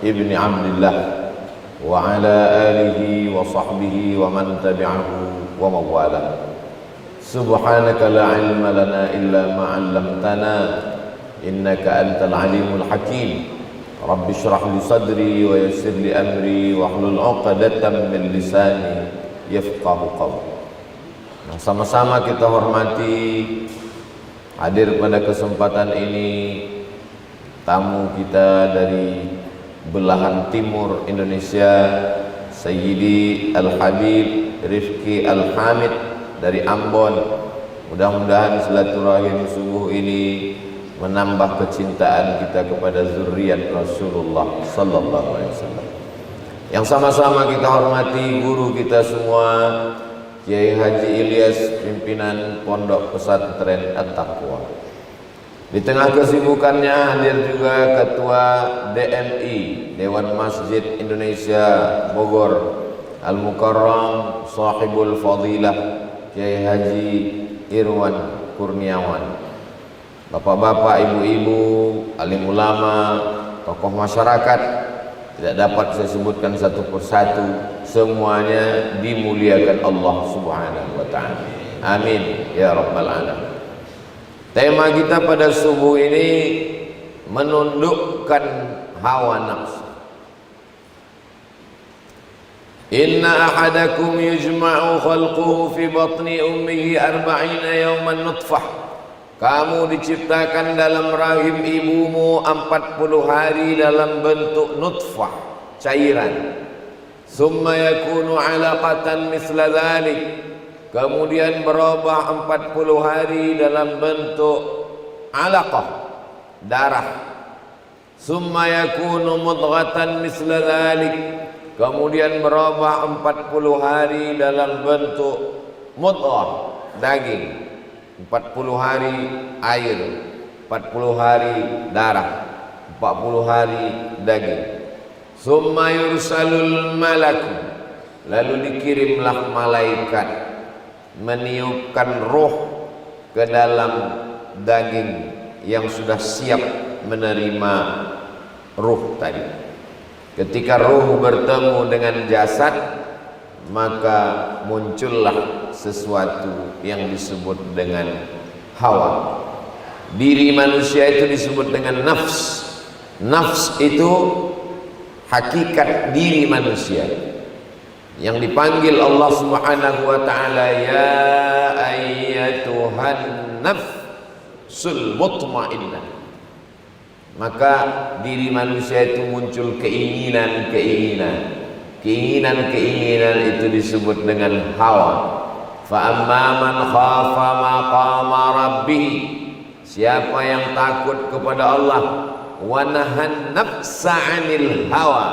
ibni Abdillah wa ala alihi wa sahbihi wa man tabi'ahu wa mawala. Subhanaka la ilma lana illa ma 'allamtana innaka antal alimul hakim. Rabbi shrah li sadri wa yassir li amri wa hlul 'uqdatam min lisani yafqahu qawli. Nah, sama-sama kita hormati hadir pada kesempatan ini tamu kita dari belahan timur Indonesia, Sayyidi Al-Habib Rifki Al-Hamid dari Ambon. Mudah-mudahan silaturahim subuh ini menambah kecintaan kita kepada zuriat Rasulullah sallallahu alaihi wasallam. Yang sama-sama kita hormati guru kita semua, Kiai Haji Ilyas, pimpinan Pondok Pesantren At-Taqwa. Di tengah kesibukannya hadir juga Ketua DMI, Dewan Masjid Indonesia Bogor, Al-Mukarram Sahibul Fadilah, Kiai Haji Irwan Kurniawan. Bapak-bapak, ibu-ibu, alim ulama, tokoh masyarakat, tidak dapat saya sebutkan satu persatu, semuanya dimuliakan Allah Subhanahu wa ta'ala. Amin ya rabbal alamin. Tema kita pada subuh ini menundukkan hawa nafsu. Inna ahadakum yujma'u khalquhu fi batni ummihi 40 yawman nutfah. Kamu diciptakan dalam rahim ibumu 40 hari dalam bentuk nutfah, cairan. Summa yakunu 'alaqatan misla dhalik. Kemudian berubah 40 hari dalam bentuk alaqah, darah. Summa yakunu mudghatan misla dhalik. Kemudian berubah 40 hari dalam bentuk mudghah, daging. 40 hari air, 40 hari darah, 40 hari daging. Summa yursalul malaku. Lalu dikirimlah malaikat meniupkan roh ke dalam daging yang sudah siap menerima ruh tadi. Ketika ruh bertemu dengan jasad, maka muncullah sesuatu yang disebut dengan hawa. Diri manusia itu disebut dengan nafs. Nafs itu hakikat diri manusia yang dipanggil Allah Subhanahu wa ta'ala, ya ayyatuhan nafsul mutmainnah. Maka diri manusia itu muncul keinginan-keinginan. Keinginan-keinginan itu disebut dengan hawa. Fa amma man khafa maqama rabbih, siapa yang takut kepada Allah, wa nahan nafsa 'anil hawa,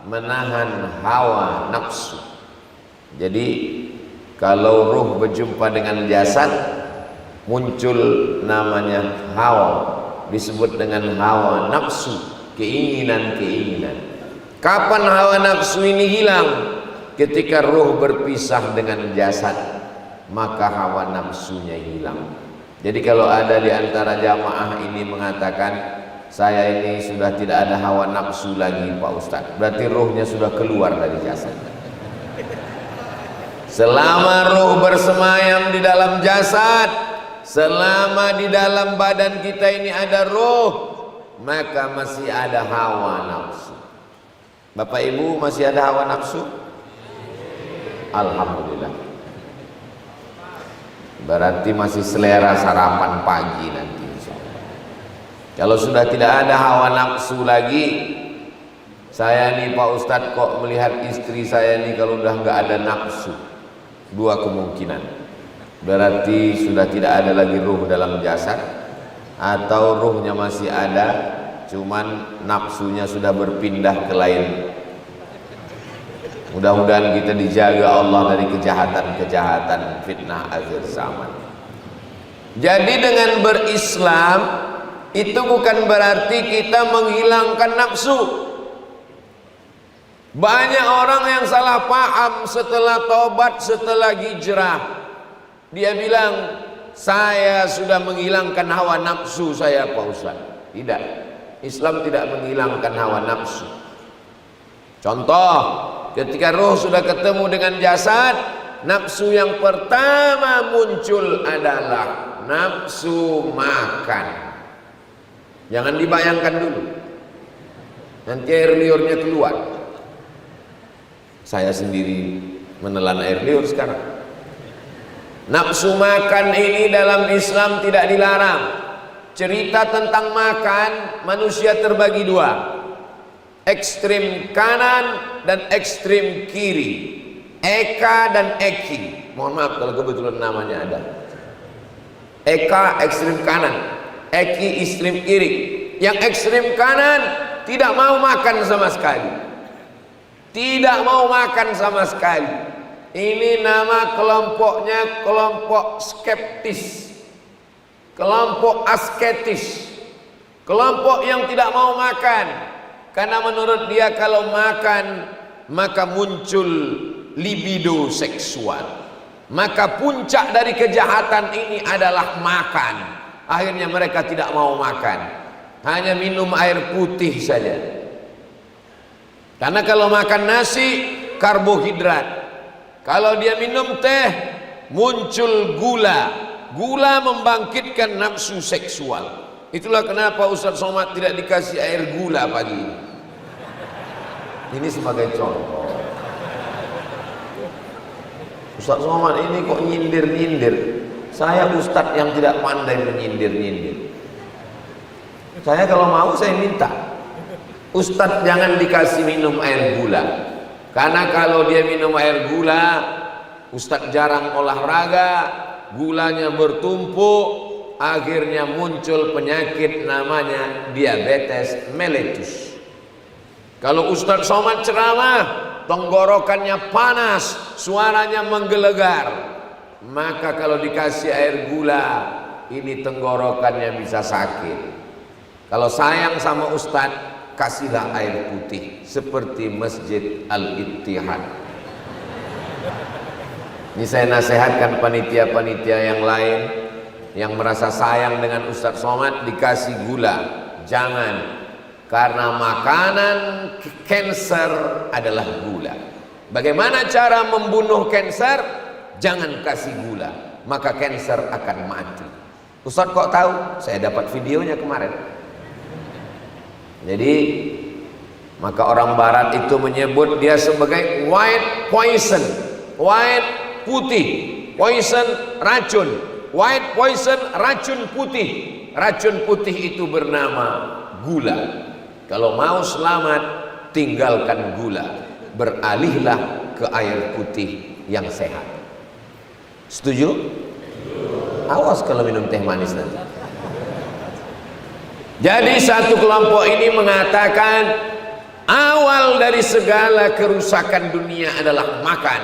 menahan hawa nafsu. Jadi kalau ruh berjumpa dengan jasad, muncul namanya hawa, disebut dengan hawa nafsu, keinginan-keinginan. Kapan hawa nafsu ini hilang? Ketika ruh berpisah dengan jasad, maka hawa nafsunya hilang. Jadi kalau ada di antara jamaah ini mengatakan, saya ini sudah tidak ada hawa nafsu lagi Pak Ustadz, berarti ruhnya sudah keluar dari jasad. Selama ruh bersemayam di dalam jasad, selama di dalam badan kita ini ada ruh, maka masih ada hawa nafsu. Bapak Ibu, masih ada hawa nafsu? Alhamdulillah. Berarti masih selera sarapan pagi nanti, insyaallah. Kalau sudah tidak ada hawa nafsu lagi, saya nih Pak Ustadz kok melihat istri saya nih kalau udah nggak ada nafsu. Dua kemungkinan. Berarti sudah tidak ada lagi ruh dalam jasad, atau ruhnya masih ada, cuman nafsunya sudah berpindah ke lain. Mudah-mudahan kita dijaga Allah dari kejahatan-kejahatan fitnah akhir zaman. Jadi dengan berislam itu bukan berarti kita menghilangkan nafsu. Banyak orang yang salah paham setelah tobat, setelah hijrah. Dia bilang, saya sudah menghilangkan hawa nafsu saya Pak Ustaz. Tidak, Islam tidak menghilangkan hawa nafsu. Contoh, ketika roh sudah ketemu dengan jasad, nafsu yang pertama muncul adalah nafsu makan. Jangan dibayangkan dulu, nanti air liurnya keluar. Saya sendiri menelan air liur sekarang. Nafsu makan ini dalam Islam tidak dilarang. Cerita tentang makan, manusia terbagi dua, ekstrim kanan dan ekstrim kiri, Eka dan Eki. Mohon maaf kalau kebetulan namanya ada. Eka ekstrim kanan, Eki ekstrim kiri. Yang ekstrim kanan tidak mau makan sama sekali. Tidak mau makan sama sekali. Ini nama kelompoknya kelompok skeptis, kelompok asketis, kelompok yang tidak mau makan. Karena menurut dia kalau makan maka muncul libido seksual. Maka puncak dari kejahatan ini adalah makan. Akhirnya mereka tidak mau makan, hanya minum air putih saja. Karena kalau makan nasi karbohidrat, kalau dia minum teh muncul gula. Gula membangkitkan nafsu seksual. Itulah kenapa Ustaz Somad tidak dikasih air gula pagi ini. Ini sebagai contoh. Ustaz Somad ini kok nyindir-nyindir. Saya ustadz yang tidak pandai menyindir-nyindir. Saya kalau mau saya minta, Ustadz jangan dikasih minum air gula. Karena kalau dia minum air gula, Ustadz jarang olahraga, gulanya bertumpuk, akhirnya muncul penyakit namanya diabetes mellitus. Kalau Ustadz Somad ceramah, tenggorokannya panas, suaranya menggelegar. Maka kalau dikasih air gula, ini tenggorokannya bisa sakit. Kalau sayang sama Ustadz, kasihlah air putih seperti Masjid Al-Ittihad. Ini saya nasihatkan panitia-panitia yang lain yang merasa sayang dengan Ustadz Somad, dikasih gula jangan, karena makanan kanker adalah gula. Bagaimana cara membunuh kanker? Jangan kasih gula, maka kanker akan mati. Ustadz kok tahu? Saya dapat videonya kemarin. Jadi maka orang barat itu menyebut dia sebagai white poison. White putih, poison racun. White poison racun putih. Racun putih itu bernama gula. Kalau mau selamat, tinggalkan gula, beralihlah ke air putih yang sehat. Setuju? Awas kalau minum teh manis nanti. Jadi satu kelompok ini mengatakan awal dari segala kerusakan dunia adalah makan,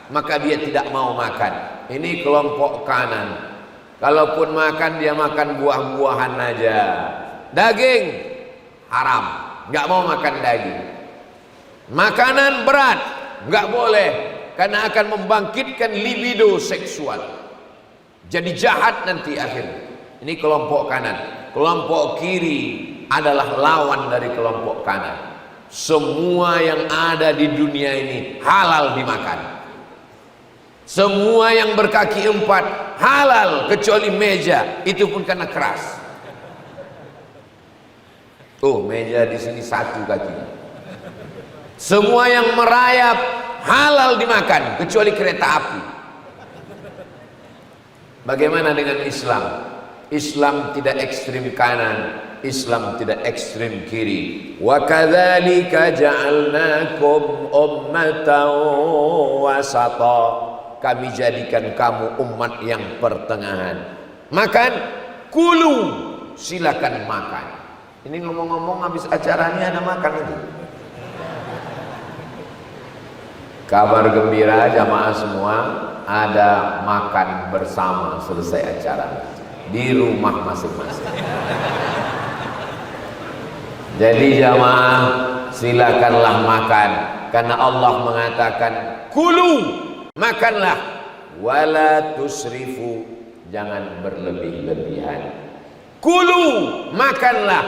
maka dia tidak mau makan. Ini kelompok kanan. Kalaupun makan, dia makan buah-buahan aja. Daging haram, nggak mau makan daging. Makanan berat nggak boleh, karena akan membangkitkan libido seksual. Jadi jahat nanti akhirnya. Ini kelompok kanan. Kelompok kiri adalah lawan dari kelompok kanan. Semua yang ada di dunia ini halal dimakan. Semua yang berkaki empat halal kecuali meja, itu pun karena keras. Oh, meja di sini satu kaki. Semua yang merayap halal dimakan kecuali kereta api. Bagaimana dengan Islam? Islam tidak ekstrim kanan, Islam tidak ekstrim kiri. Wa kadzalika ja'alnakum ummatan wasata. Kami jadikan kamu umat yang pertengahan. Makan, kulu, silakan makan. Ini ngomong-ngomong habis acara ini ada makan itu. Kabar gembira jamaah semua, ada makan bersama selesai acara di rumah masing-masing. Jadi jamaah, silakanlah makan, karena Allah mengatakan kulu, makanlah, wala tusrifu, jangan berlebih-lebihan. Kulu, makanlah.